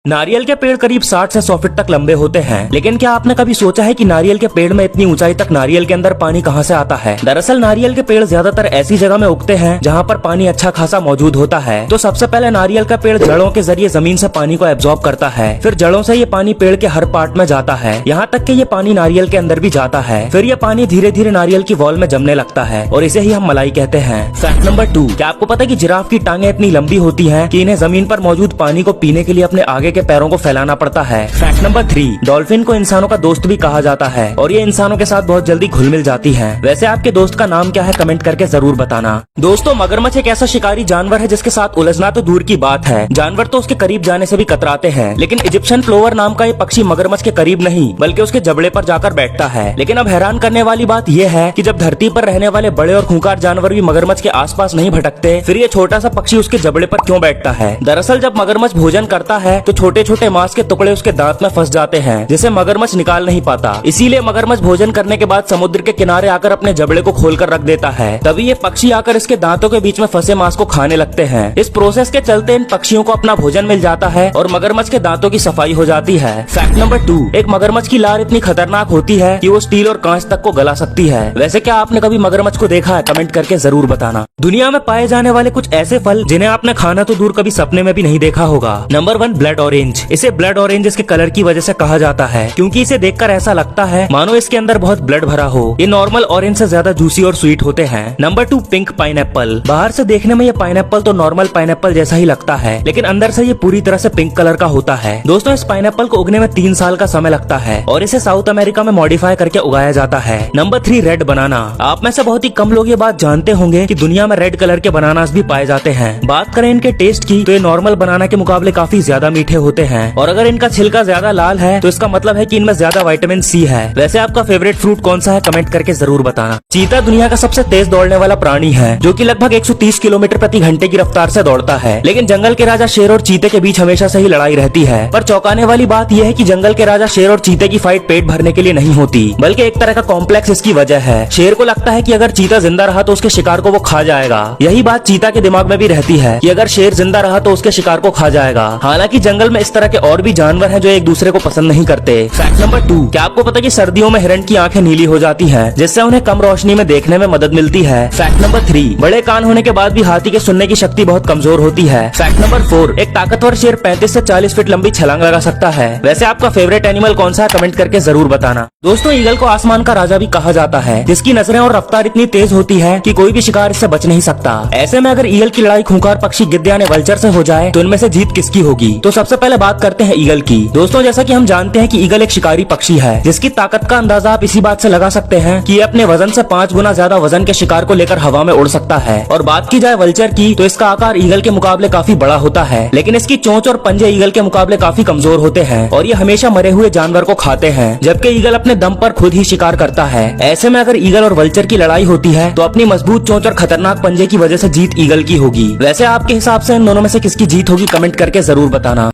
नारियल के पेड़ करीब 60 से 100 फीट तक लंबे होते हैं, लेकिन क्या आपने कभी सोचा है कि नारियल के पेड़ में इतनी ऊंचाई तक नारियल के अंदर पानी कहां से आता है। दरअसल नारियल के पेड़ ज्यादातर ऐसी जगह में उगते हैं जहां पर पानी अच्छा खासा मौजूद होता है। तो सबसे पहले नारियल का पेड़ जड़ों के जरिए जमीन से पानी को एब्जॉर्ब करता है, फिर जड़ों से ये पानी पेड़ के हर पार्ट में जाता है, यहाँ तक कि ये पानी नारियल के अंदर भी जाता है। फिर ये पानी धीरे धीरे नारियल की वॉल में जमने लगता है और इसे ही हम मलाई कहते हैं। फैक्ट नंबर 2, क्या आपको पता है कि जिराफ की टांगे इतनी लंबी होती हैं कि इन्हें जमीन पर मौजूद पानी को पीने के लिए अपने आगे के पैरों को फैलाना पड़ता है। फैक्ट नंबर 3, डॉल्फिन को इंसानों का दोस्त भी कहा जाता है और ये इंसानों के साथ बहुत जल्दी घुल मिल जाती है। वैसे आपके दोस्त का नाम क्या है, कमेंट करके जरूर बताना। दोस्तों, मगरमच्छ एक ऐसा शिकारी जानवर है जिसके साथ उलझना तो दूर की बात है, जानवर तो उसके करीब जाने से भी कतराते हैं। लेकिन इजिप्शियन प्लोवर नाम का ये पक्षी मगरमच्छ के करीब नहीं बल्कि उसके जबड़े पर जाकर बैठता है। लेकिन अब हैरान करने वाली बात यह है कि जब धरती पर रहने वाले बड़े और खूंखार जानवर भी मगरमच्छ के आसपास नहीं भटकते, फिर ये छोटा सा पक्षी उसके जबड़े पर क्यों बैठता है। दरअसल जब मगरमच्छ भोजन करता है तो छोटे छोटे मांस के टुकड़े उसके दांत में फंस जाते हैं, जिसे मगरमच्छ निकाल नहीं पाता। इसीलिए मगरमच्छ भोजन करने के बाद समुद्र के किनारे आकर अपने जबड़े को खोलकर रख देता है। तभी ये पक्षी आकर इसके दांतों के बीच में फंसे मांस को खाने लगते हैं। इस प्रोसेस के चलते इन पक्षियों को अपना भोजन मिल जाता है और मगरमच्छ के दांतों की सफाई हो जाती है। फैक्ट नंबर 2, एक मगरमच्छ की लार इतनी खतरनाक होती है कि वो स्टील और कांच तक को गला सकती है। वैसे क्या आपने कभी मगरमच्छ को देखा है, कमेंट करके जरूर बताना। दुनिया में पाए जाने वाले कुछ ऐसे फल जिन्हें आपने खाना तो दूर कभी सपने में भी नहीं देखा होगा। Number 1, blood orange. इसे ब्लड ऑरेंज इसके कलर की वजह से कहा जाता है, क्योंकि इसे देखकर ऐसा लगता है मानो इसके अंदर बहुत ब्लड भरा हो। ये नॉर्मल ऑरेंज से ज्यादा जूसी और स्वीट होते हैं। Number 2, pink pineapple. बाहर से देखने में ये पाइनएप्पल तो नॉर्मल पाइनएप्पल जैसा ही लगता है, लेकिन अंदर से ये पूरी तरह से पिंक कलर का होता है। दोस्तों, इस पाइनएप्पल को उगने में 3 साल का समय लगता है और इसे साउथ अमेरिका में मॉडिफाई करके उगाया जाता है। Number 3, red banana. आप में से बहुत ही कम लोग ये बात जानते होंगे कि दुनिया में रेड कलर के बनानास भी पाए जाते हैं। बात करें इनके टेस्ट की तो ये नॉर्मल बनाना के मुकाबले काफी ज्यादा मीठे होते हैं और अगर इनका छिलका ज्यादा लाल है तो इसका मतलब है कि इनमें ज्यादा विटामिन सी है। वैसे आपका फेवरेट फ्रूट कौन सा है, कमेंट करके जरूर बताना। चीता दुनिया का सबसे तेज दौड़ने वाला प्राणी है, जो कि लगभग 130 किलोमीटर प्रति घंटे की रफ्तार से दौड़ता है। लेकिन जंगल के राजा शेर और चीते के बीच हमेशा से ही लड़ाई रहती है। पर चौंकाने वाली बात यह है कि जंगल के राजा शेर और चीते की फाइट पेट भरने के लिए नहीं होती, बल्कि एक तरह का कॉम्प्लेक्स इसकी वजह है। शेर को लगता है कि अगर चीता जिंदा रहा तो उसके शिकार को वो खा जाएगा। यही बात चीता के दिमाग में भी रहती है कि अगर शेर जिंदा रहा तो उसके शिकार को खा जाएगा। हालांकि जंगल में इस तरह के और भी जानवर हैं जो एक दूसरे को पसंद नहीं करते। फैक्ट नंबर 2, क्या आपको पता है कि सर्दियों में हिरण की आंखें नीली हो जाती हैं, जिससे उन्हें कम रोशनी में देखने में मदद मिलती है। फैक्ट नंबर 3, बड़े कान होने के बाद भी हाथी के सुनने की शक्ति बहुत कमजोर होती है। फैक्ट नंबर 4, एक ताकतवर शेर 35 से 40 फीट लंबी छलांग लगा सकता है। वैसे आपका फेवरेट एनिमल कौन सा है, कमेंट करके जरूर बताना। दोस्तों, ईगल को आसमान का राजा भी कहा जाता है, जिसकी नजरें और रफ्तार इतनी तेज होती है कि कोई भी शिकार इससे बच नहीं सकता। ऐसे में अगर ईगल की लड़ाई खूंखार पक्षी गिद्ध यानी वल्चर से हो जाए तो इनमें से जीत किसकी होगी। तो सबसे पहले बात करते हैं ईगल की। दोस्तों, जैसा कि हम जानते हैं कि ईगल एक शिकारी पक्षी है, जिसकी ताकत का अंदाजा आप इसी बात से लगा सकते हैं कि ये अपने वजन से 5 गुना ज्यादा वजन के शिकार को लेकर हवा में उड़ सकता है। और बात की जाए वल्चर की तो इसका आकार ईगल के मुकाबले काफी बड़ा होता है, लेकिन इसकी चोंच और पंजे ईगल के मुकाबले काफी कमजोर होते हैं और ये हमेशा मरे हुए जानवर को खाते हैं, जबकि ईगल अपने दम पर खुद ही शिकार करता है। ऐसे में अगर ईगल और वल्चर की लड़ाई होती है तो अपनी मजबूत चोंच और खतरनाक पंजे की वजह से जीत ईगल की होगी। वैसे आपके हिसाब से इन दोनों में से किसकी जीत होगी, कमेंट करके जरूर बताना।